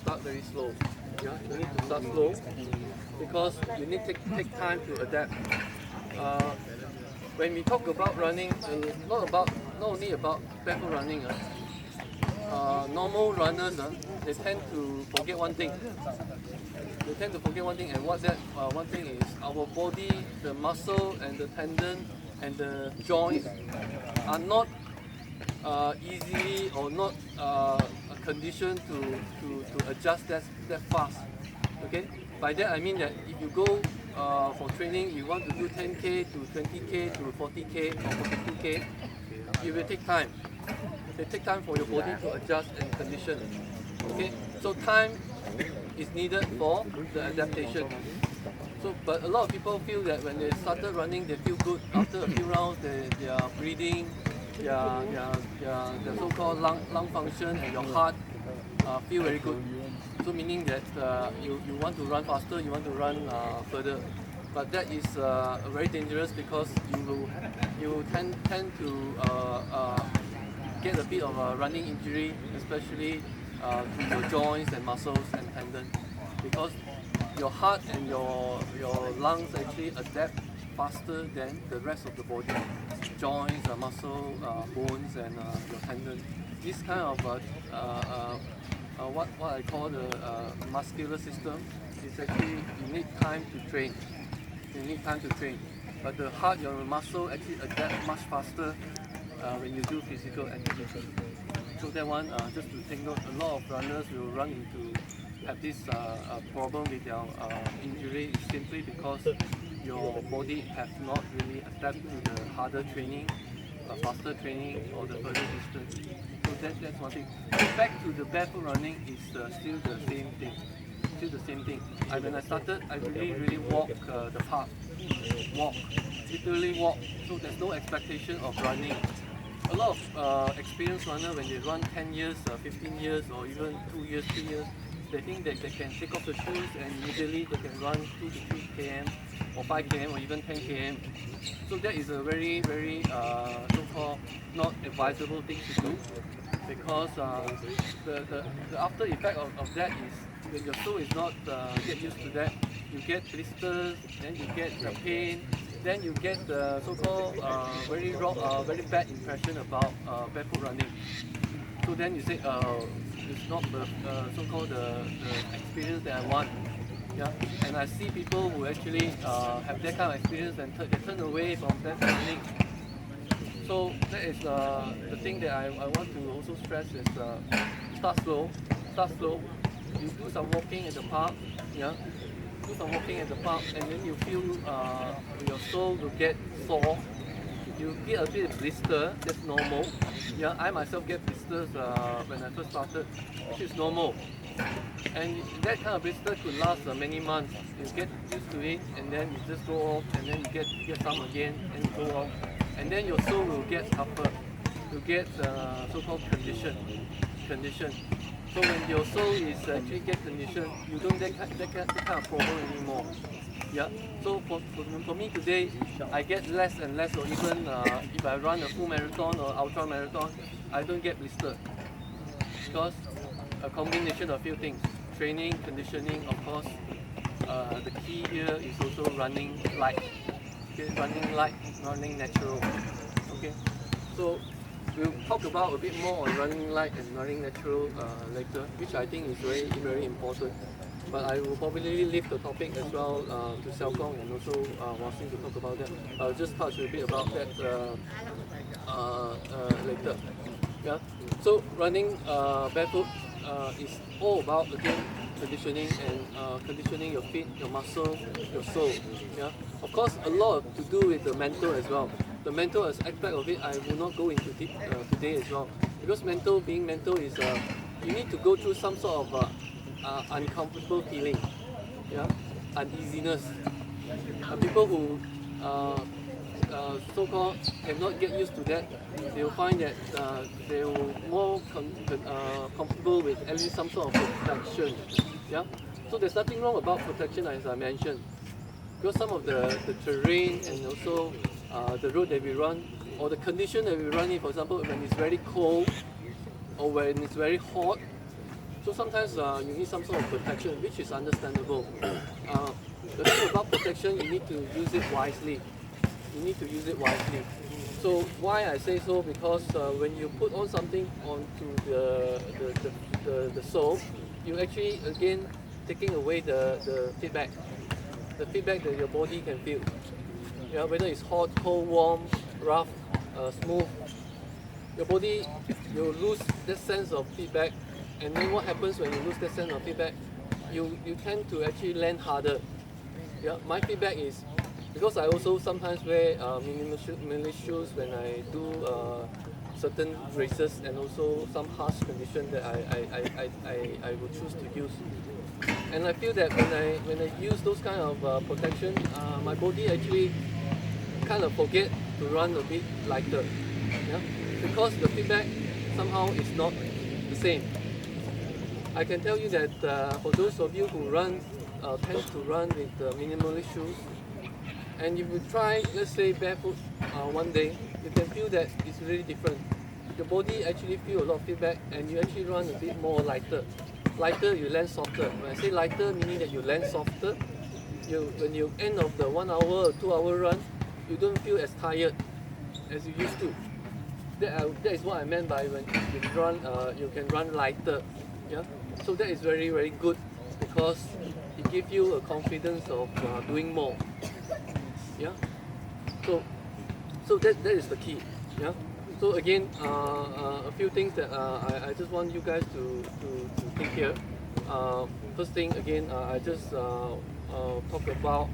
start very slow. Yeah, you need to start slow because you need to take time to adapt. When we talk about running, not only about barefoot running. Normal runners, they tend to forget one thing. They tend to forget one thing, and what that one thing is our body, the muscle and the tendon and the joints are not easily or not conditioned to adjust that fast. Okay, by that I mean that if you go for training, you want to do 10k to 20k to 40k or 42k, it will take time. It takes time for your body to adjust and condition. Okay, so time is needed for the adaptation. So, but a lot of people feel that when they started running, they feel good. After a few rounds, their breathing, their so-called lung function and your heart feel very good. So meaning that you want to run faster, you want to run further. But that is very dangerous because you tend to get a bit of a running injury, especially to your joints and muscles and tendons, because your heart and your lungs actually adapt faster than the rest of the body, joints, muscle, bones, and your tendon. This kind of what I call the muscular system is actually you need time to train. You need time to train, but the heart, your muscle actually adapt much faster when you do physical activity. So that one, just to take note, a lot of runners will run into have this problem with their injury simply because your body has not really adapted to the harder training, faster training, or the further distance. So that's one thing. Back to the barefoot running is still the same thing. Still the same thing. When I started, I really walk the path. Walk, literally walk. So there's no expectation of running. A lot of experienced runners, when they run 10 years, 15 years, or even 2 years, 3 years, they think that they can take off the shoes and immediately they can run 2 to 3 km or 5 km or even 10 km. So that is a very so-called not advisable thing to do, because the after effect of that is when your toe is not get used to that, you get blisters, then you get the pain, then you get the so-called very bad impression about barefoot running. So then you say, it's not the so-called the experience that I want. Yeah, and I see people who actually have that kind of experience and they turn away from barefoot running. So that is the thing that I want to also stress is start slow. You do some walking at the park, yeah. Do some walking at the park, and then you feel your sole will get sore. You get a bit of blister, that's normal. Yeah, I myself get blisters when I first started, which is normal. And that kind of blister could last many months. You get used to it, and then you just go off, and then you get some again, and you go off. And then your sole will get tougher. You get so-called condition. So when your sole is actually get conditioned, you don't get that kind of problem anymore. Yeah. So for me today, I get less and less, or even if I run a full marathon or ultra marathon, I don't get blister, because a combination of a few things: training, conditioning, of course. The key here is also running light. Okay, running light, running natural. Okay, so we'll talk about a bit more on running light and running natural later, which I think is very important. But I will probably leave the topic as well to Xiao Gong and also Washing to talk about that. I'll just touch a bit about that later. Yeah. So running barefoot is all about, again, conditioning and conditioning your feet, your muscle, your soul. Yeah. Of course, a lot to do with the mental as well. The mental aspect of it, I will not go into deep today as well, because being mental is you need to go through some sort of uncomfortable feeling, yeah, uneasiness. People who so-called cannot get used to that, they will find that they will more comfortable with at least some sort of protection. Yeah, so there's nothing wrong about protection, as I mentioned, because some of the terrain and also the road that we run, or the condition that we run in, for example, when it's very cold or when it's very hot, So sometimes you need some sort of protection, which is understandable. The thing about protection, you need to use it wisely. You need to use it wisely. So why I say so? Because when you put on something onto the sole, you actually again taking away the feedback that your body can feel. Yeah, whether it's hot, cold, warm, rough, smooth, your body, you lose that sense of feedback. And then what happens when you lose that sense of feedback? You tend to actually land harder. Yeah, my feedback is, because I also sometimes wear minimal shoes when I do certain races, and also some harsh conditions that I will choose to use. And I feel that when I use those kind of protection, my body actually kind of forget to run a bit lighter. Yeah? Because the feedback somehow is not the same. I can tell you that for those of you who tend to run with minimalist shoes, and if you try, let's say, barefoot one day, you can feel that it's really different. Your body actually feel a lot of feedback, and you actually run a bit more lighter. Lighter, you land softer. When I say lighter, meaning that you land softer. When you end of the 1 hour or 2 hour run, you don't feel as tired as you used to. That is what I meant by when you run, you can run lighter. Yeah. So that is very, very good, because it gives you a confidence of doing more. Yeah. So that is the key. Yeah. So again, a few things that I just want you guys to think here. First thing, again, I just talk about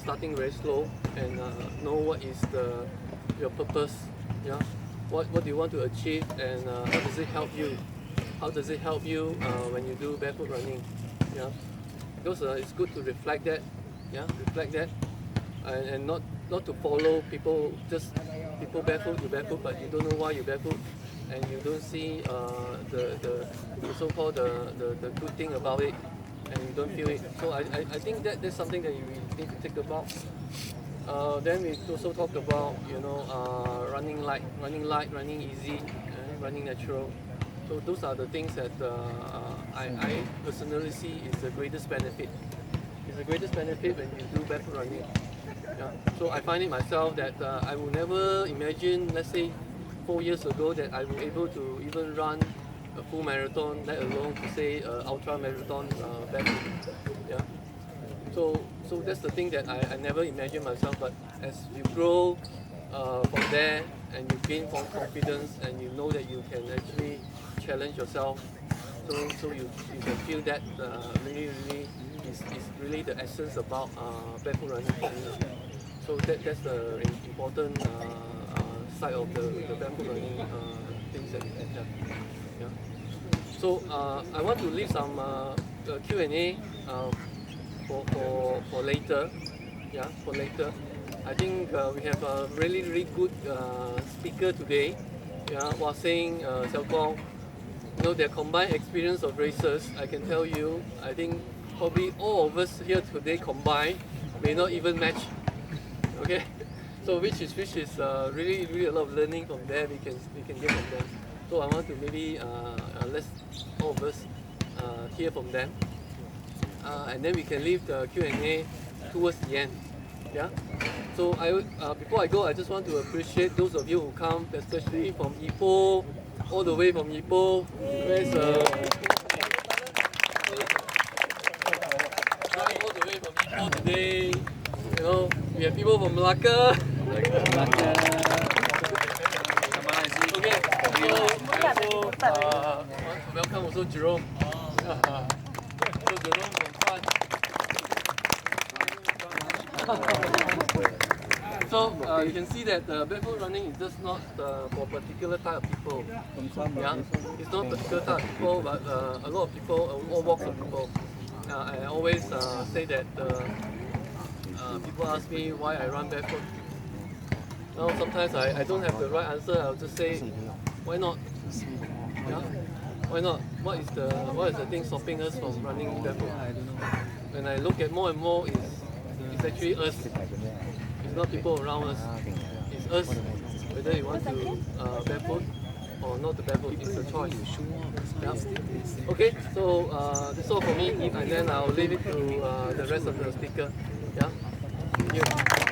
starting very slow, and know what is your purpose. Yeah. What do you want to achieve, and how does it help you? How does it help you when you do barefoot running? Yeah. Because it's good to reflect that. Yeah. Reflect that, and not to follow people, just people barefoot, you barefoot, but you don't know why you barefoot, and you don't see the so-called the good thing about it, and you don't feel it. So I think that's something that you need to think about. Then we also talked about, running light, running easy, running natural. So those are the things that I personally see is the greatest benefit. It's the greatest benefit when you do barefoot running. Yeah. So I find it myself that I will never imagine, let's say 4 years ago, that I will able to even run a full marathon, let alone to say ultra marathon barefoot. Yeah. So that's the thing that I never imagined myself. But as you grow from there, and you gain more confidence, and you know that you can actually challenge yourself, so you can feel that really is really the essence about barefoot running for me. So that's the important side of the barefoot running things that you can have. Yeah. So I want to leave some Q&A for later. Yeah, for later. I think we have a really good speaker today. Yeah, while saying Xiaoguang, their combined experience of races, I can tell you, I think probably all of us here today combined may not even match. Okay, so which is really a lot of learning from there we can get from them. So I want to maybe let's all of us hear from them, and then we can leave the Q&A towards the end. Yeah. So before I go, I just want to appreciate those of you who come, especially from Ipoh, all the way from Ipoh. Where's all the way from Ipoh today? We have people from Malacca. Okay, so want to welcome also Jerome. So Jerome from France. So you can see that barefoot running is just not for a particular type of people. Yeah, it's not a particular type of people, but a lot of people, all walks of people. I always say that people ask me why I run barefoot. Now sometimes I don't have the right answer. I'll just say, why not? Yeah, why not? What is the thing stopping us from running barefoot? When I look at more and more, it's actually us. It's not people around us. It's us. Whether you want to barefoot, or not to barefoot. It's a choice. Yeah. Okay, so that's all for me, and then I'll leave it to the rest of the speaker. Yeah. Thank you.